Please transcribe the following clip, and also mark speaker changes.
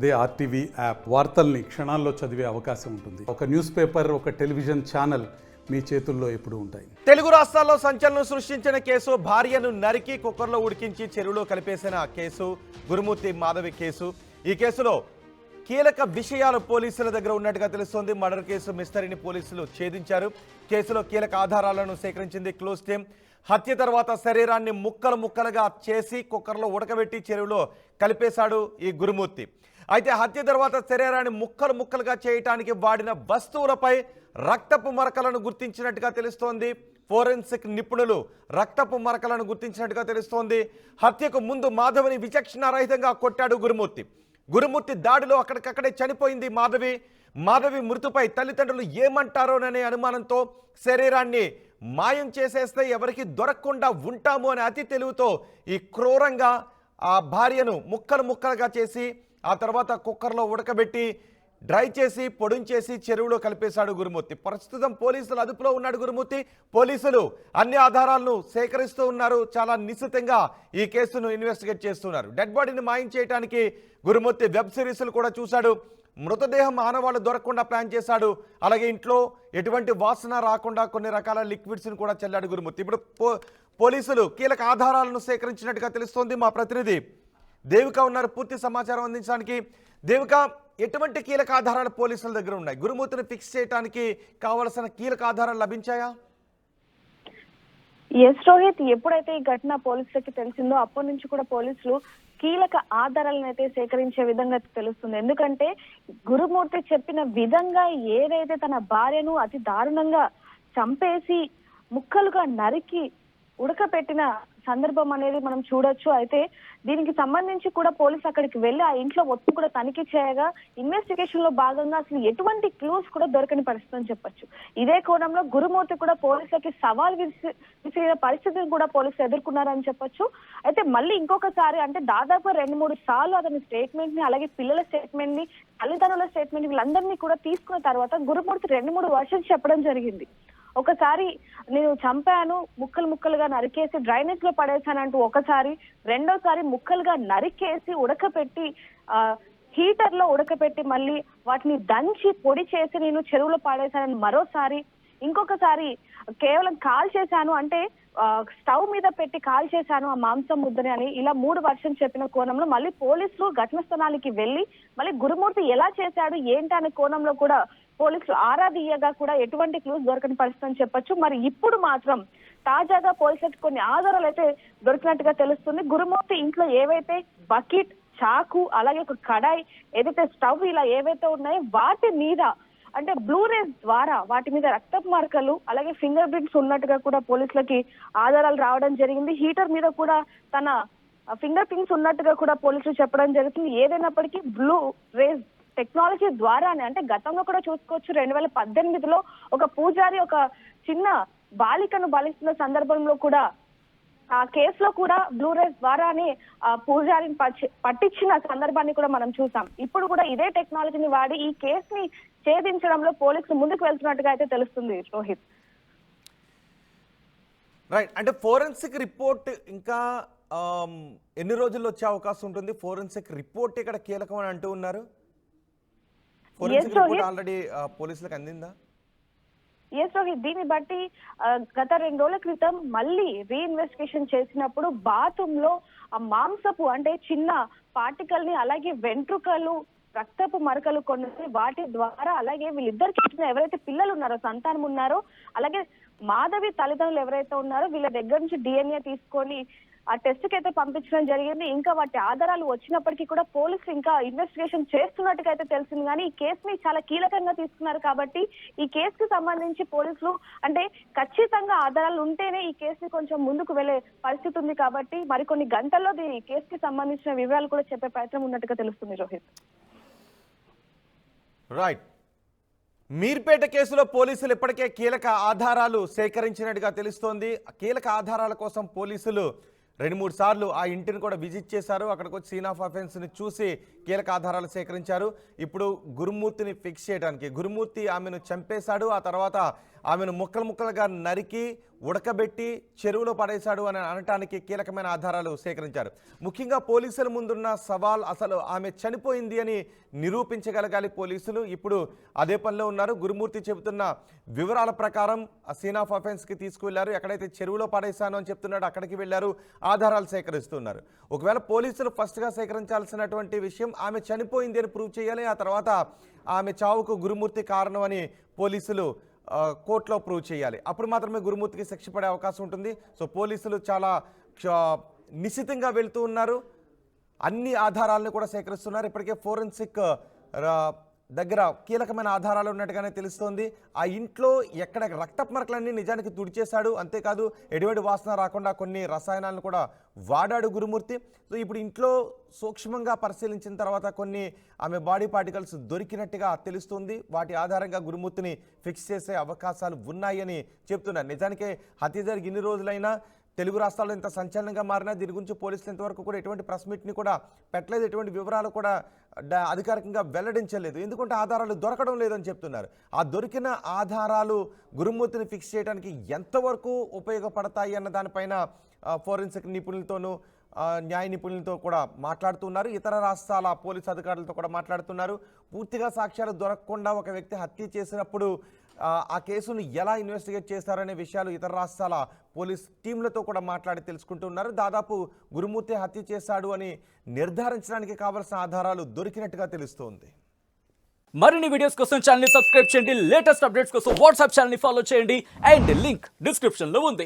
Speaker 1: అదే RTV app వార్తల్ని క్షణాల్లో చదివే అవకాశం ఉంటుంది. ఒక న్యూస్ పేపర్, ఒక టెలివిజన్ ఛానల్ మీ చేతుల్లో ఎప్పుడూ ఉంటాయి.
Speaker 2: తెలుగు రాష్ట్రాల్లో సంచలనం సృష్టించిన కేసు భార్యను నరికి కుక్కర్లో ఉడికించి చెరువులో కలిపేసిన కేసు గురుమూర్తి మాధవి కేసు. ఈ కేసులో కీలక విషయాలు పోలీసుల దగ్గర ఉన్నట్టుగా తెలుస్తోంది. మర్డర్ కేసు మిస్టరీని పోలీసులు ఛేదించారు. కేసులో కీలక ఆధారాలను సేకరించింది క్లోజ్ టీమ్. హత్య తర్వాత శరీరాన్ని ముక్కలు ముక్కలుగా చేసి కుక్కర్లో ఉడకబెట్టి చెరువులో కలిపేశాడు ఈ గురుమూర్తి. అయితే హత్య తర్వాత శరీరాన్ని ముక్కలు ముక్కలుగా చేయటానికి వాడిన వస్తువులపై రక్తపు మరకలను గుర్తించినట్టుగా తెలుస్తోంది. ఫోరెన్సిక్ నిపుణులు రక్తపు మరకలను గుర్తించినట్టుగా తెలుస్తోంది. హత్యకు ముందు మాధవిని విచక్షణారహితంగా కొట్టాడు గురుమూర్తి. గురుమూర్తి దాడిలో అక్కడికక్కడే చనిపోయింది మాధవి. మాధవి మృతిపై తల్లిదండ్రులు ఏమంటారోననే అనుమానంతో శరీరాన్ని మాయం చేసేస్తే ఎవరికి దొరకకుండా ఉంటాము అనే అతి తెలివితో ఈ క్రూరంగా ఆ భార్యను ముక్కలు ముక్కలుగా చేసి ఆ తర్వాత కుక్కర్లో ఉడకబెట్టి డ్రై చేసి పొడించేసి చెరువులో కలిపేశాడు గురుమూర్తి. ప్రస్తుతం పోలీసులు అదుపులో ఉన్నాడు గురుమూర్తి. పోలీసులు అన్ని ఆధారాలను సేకరిస్తూ ఉన్నారు. చాలా నిశ్చితంగా ఈ కేసును ఇన్వెస్టిగేట్ చేస్తున్నారు. డెడ్ బాడీని మాయం చేయడానికి గురుమూర్తి వెబ్ సిరీస్లు కూడా చూశాడు. మృతదేహం ఆనవాళ్లు దొరకకుండా ప్లాన్ చేశాడు. అలాగే ఇంట్లో ఎటువంటి వాసన రాకుండా కొన్ని రకాల లిక్విడ్స్ని కూడా చల్లాడు గురుమూర్తి. ఇప్పుడు పోలీసులు కీలక ఆధారాలను సేకరించినట్టుగా తెలుస్తోంది. మా ప్రతినిధి దేవిక ఉన్నారు పూర్తి సమాచారం అందించడానికి. దేవిక, ఎటువంటి కీలక ఆధారాలు పోలీసుల దగ్గర ఉన్నాయి? గురుమూర్తిని ఫిక్స్ చేయడానికి కావలసిన కీలక ఆధారాలు లభించాయా?
Speaker 3: ఎస్ రోహిత్, ఎప్పుడైతే ఈ ఘటన పోలీసులకి తెలిసిందో అప్పటి నుంచి కూడా పోలీసులు కీలక ఆధారాలను అయితే సేకరించే విధంగా తెలుస్తుంది. ఎందుకంటే గురుమూర్తి చెప్పిన విధంగా ఏదైతే తన భార్యను అతి దారుణంగా చంపేసి ముక్కలుగా నరికి ఉడకపెట్టిన సందర్భం అనేది మనం చూడొచ్చు. అయితే దీనికి సంబంధించి కూడా పోలీసులు అక్కడికి వెళ్ళి ఆ ఇంట్లో మొత్తం కూడా తనిఖీ చేయగా ఇన్వెస్టిగేషన్ లో భాగంగా అసలు ఎటువంటి క్లూస్ కూడా దొరకని పరిస్థితి అని చెప్పొచ్చు. ఇదే కోణంలో గురుమూర్తి కూడా పోలీసులకి సవాల్ విసిరిన పరిస్థితిని కూడా పోలీసులు ఎదుర్కొన్నారని చెప్పొచ్చు. అయితే మళ్ళీ ఇంకొకసారి అంటే దాదాపు 2-3 సార్లు అతని స్టేట్మెంట్ ని, అలాగే పిల్లల స్టేట్మెంట్ ని, తల్లిదండ్రుల స్టేట్మెంట్ వీళ్ళందరినీ కూడా తీసుకున్న తర్వాత గురుమూర్తి 2-3 వర్షన్స్ చెప్పడం జరిగింది. ఒకసారి నేను చంపాను, ముక్కలు ముక్కలుగా నరికేసి డ్రైనేజ్ లో పడేశానంటూ ఒకసారి, రెండోసారి ముక్కలుగా నరికేసి ఉడకపెట్టి హీటర్ లో ఉడకపెట్టి మళ్ళీ వాటిని దంచి పొడి చేసి నేను చెరువులో పడేశానని మరోసారి, ఇంకొకసారి కేవలం కాల్ చేశాను అంటే స్టవ్ మీద పెట్టి కాల్ చేశాను ఆ మాంసం ముద్దని అని, ఇలా 3 వర్షం చెప్పిన కోణంలో మళ్ళీ పోలీసులు ఘటన స్థలానికి వెళ్ళి మళ్ళీ గురుమూర్తి ఎలా చేశాడు ఏంటి అనే కోణంలో కూడా పోలీసులు ఆరా తీయగా కూడా ఎటువంటి క్లూస్ దొరకని పరిస్థితి అని చెప్పొచ్చు. మరి ఇప్పుడు మాత్రం తాజాగా పోలీసులకు కొన్ని ఆధారాలు అయితే దొరికినట్టుగా తెలుస్తుంది. గురుమూర్తి ఇంట్లో ఏవైతే బకెట్, చాకు, అలాగే ఒక కడాయి, ఏదైతే స్టవ్ ఇలా ఏవైతే ఉన్నాయో వాటి మీద అంటే బ్లూ రేస్ ద్వారా వాటి మీద రక్తపు మార్కలు అలాగే ఫింగర్ ప్రింట్స్ ఉన్నట్టుగా కూడా పోలీసులకి ఆధారాలు రావడం జరిగింది. హీటర్ మీద కూడా తన ఫింగర్ ప్రింట్స్ ఉన్నట్టుగా కూడా పోలీసులు చెప్పడం జరుగుతుంది. ఏదైనప్పటికీ బ్లూ రేస్ టెక్నాలజీ ద్వారానే అంటే గతంలో కూడా చూసుకోవచ్చు 2018లో ఒక పూజారి ఒక చిన్న బాలికను బలిస్తున్న సందర్భంలో కూడా ఆ కేసులో కూడా బ్లూ రేస్ ద్వారానే ఆ పూజారిని పట్టించిన సందర్భాన్ని కూడా మనం చూసాం. ఇప్పుడు కూడా ఇదే టెక్నాలజీని వాడి ఈ కేసుని ఛేదించడంలో పోలీసులు ముందుకు వెళ్తున్నట్టుగా అయితే తెలుస్తుంది రోహిత్.
Speaker 2: రైట్, అంటే ఫోరెన్సిక్ రిపోర్ట్ ఇంకా ఎన్ని రోజుల్లో వచ్చే అవకాశం ఉంటుంది? ఫోరెన్సిక్ రిపోర్ట్ ఇక్కడ కీలకం అని అంటూ ఉన్నారు. ఫోరెన్సిక్ రిపోర్ట్ ఆల్రెడీ పోలీసులకు అందిందా?
Speaker 3: ఎస్ రోహిత్, దీన్ని బట్టి గత 2 రోజుల క్రితం మళ్ళీ రీఇన్వెస్టిగేషన్ చేసినప్పుడు బాత్రూమ్ లో ఆ మాంసపు అంటే చిన్న పార్టికల్ ని, అలాగే వెంట్రుకలు, రక్తపు మరకలు కొన్ని వాటి ద్వారా, అలాగే వీళ్ళిద్దరికి ఎవరైతే పిల్లలు ఉన్నారో, సంతానం ఉన్నారో, అలాగే మాధవి తల్లిదండ్రులు ఎవరైతే ఉన్నారో వీళ్ళ దగ్గర నుంచి DNA తీసుకొని ఆ టెస్ట్ కి అయితే పంపించడం జరిగింది. ఇంకా వాటి ఆధారాలు వచ్చినప్పటికీ కూడా పోలీసులు ఇంకా ఇన్వెస్టిగేషన్ చేస్తున్నట్టుగా అయితే తెలిసింది. కానీ ఈ కేసుని చాలా కీలకంగా తీసుకున్నారు కాబట్టి ఈ కేసుకు సంబంధించి పోలీసులు అంటే ఖచ్చితంగా ఆధారాలు ఉంటేనే ఈ కేసుని కొంచెం ముందుకు వెళ్లే పరిస్థితి ఉంది కాబట్టి మరికొన్ని గంటల్లో ఈ కేసుకి సంబంధించిన వివరాలు కూడా చెప్పే ప్రయత్నం ఉన్నట్టుగా తెలుస్తుంది రోహిత్.
Speaker 2: రైట్, మీర్పేట కేసులో పోలీసులు ఇప్పటికే కీలక ఆధారాలు సేకరించినట్టుగా తెలుస్తోంది. కీలక ఆధారాల కోసం పోలీసులు 2-3 సార్లు ఆ ఇంటిని కూడా విజిట్ చేశారు. అక్కడికి వచ్చి సీన్ ఆఫ్ అఫెన్స్ని చూసి కీలక ఆధారాలు సేకరించారు. ఇప్పుడు గురుమూర్తిని ఫిక్స్ చేయడానికి, గురుమూర్తి ఆమెను చంపేశాడు, ఆ తర్వాత ఆమెను ముక్కలు ముక్కలుగా నరికి ఉడకబెట్టి చెరువులో పడేశాడు అని అనటానికి కీలకమైన ఆధారాలు సేకరించారు. ముఖ్యంగా పోలీసుల ముందున్న సవాల్ అసలు ఆమె చనిపోయింది అని నిరూపించగలగాలి పోలీసులు. ఇప్పుడు అదే పనిలో ఉన్నారు. గురుమూర్తి చెబుతున్న వివరాల ప్రకారం సీన్ ఆఫ్ అఫెన్స్కి తీసుకువెళ్లారు. ఎక్కడైతే చెరువులో పడేశాను అని చెప్తున్నాడు అక్కడికి వెళ్లారు, ఆధారాలు సేకరిస్తున్నారు. ఒకవేళ పోలీసులు ఫస్ట్గా సేకరించాల్సినటువంటి విషయం ఆమె చనిపోయింది అని ప్రూవ్ చేయాలి. ఆ తర్వాత ఆమె చావుకు గురుమూర్తి కారణం అని పోలీసులు కోర్టులో ప్రూవ్ చేయాలి. అప్పుడు మాత్రమే గురుమూర్తికి శిక్ష పడే అవకాశం ఉంటుంది. సో పోలీసులు చాలా నిశితంగా వెళ్తూ ఉన్నారు. అన్ని ఆధారాలను కూడా సేకరిస్తున్నారు. ఇప్పటికే ఫోరెన్సిక్ దగ్గర కీలకమైన ఆధారాలు ఉన్నట్టుగానే తెలుస్తోంది. ఆ ఇంట్లో ఎక్కడ రక్తపు మరకలన్నీ నిజానికి తుడిచేశాడు. అంతేకాదు ఎటువంటి వాసన రాకుండా కొన్ని రసాయనాలను కూడా వాడాడు గురుమూర్తి. సో ఇప్పుడు ఇంట్లో సూక్ష్మంగా పరిశీలించిన తర్వాత కొన్ని ఆమె బాడీ పార్టికల్స్ దొరికినట్టుగా తెలుస్తుంది. వాటి ఆధారంగా గురుమూర్తిని ఫిక్స్ చేసే అవకాశాలు ఉన్నాయని చెప్తున్నారు. నిజానికి హత్య జరిగి ఇన్ని రోజులైనా తెలుగు రాష్ట్రాల్లో ఇంత సంచలనంగా మారినా దీని గురించి పోలీసులు ఇంతవరకు కూడా ఎటువంటి ప్రెస్ మీట్ని కూడా పెట్టలేదు, ఎటువంటి వివరాలు కూడా అధికారికంగా వెల్లడించలేదు. ఎందుకంటే ఆధారాలు దొరకడం లేదని చెప్తున్నారు. ఆ దొరికిన ఆధారాలు గురుమూర్తిని ఫిక్స్ చేయడానికి ఎంతవరకు ఉపయోగపడతాయి అన్న దానిపైన ఫోరెన్సిక్ నిపుణులతోనూ న్యాయ నిపుణులతో కూడా మాట్లాడుతున్నారు. ఇతర రాష్ట్రాల పోలీసు అధికారులతో కూడా మాట్లాడుతున్నారు. పూర్తిగా సాక్ష్యాలు దొరకకుండా ఒక వ్యక్తి హత్య చేసినప్పుడు ఆ కేసును ఎలా ఇన్వెస్టిగేట్ చేస్తారనే విషయాలు ఇతర రాష్ట్రాల పోలీస్ టీంలతో కూడా మాట్లాడి తెలుసుకుంటున్నారు. దాదాపు గురుమూర్తి హత్య చేశాడు అని నిర్ధారించడానికి కావాల్సిన ఆధారాలు దొరికినట్టుగా తెలుస్తోంది.
Speaker 4: మరిన్ని వీడియోస్ కోసం ఛానల్ ని సబ్స్క్రైబ్ చేయండి. లేటెస్ట్ అప్డేట్స్ కోసం వాట్సాప్ ఛానల్ ని ఫాలో చేయండి. అండ్ లింక్ డిస్క్రిప్షన్ లో ఉంది.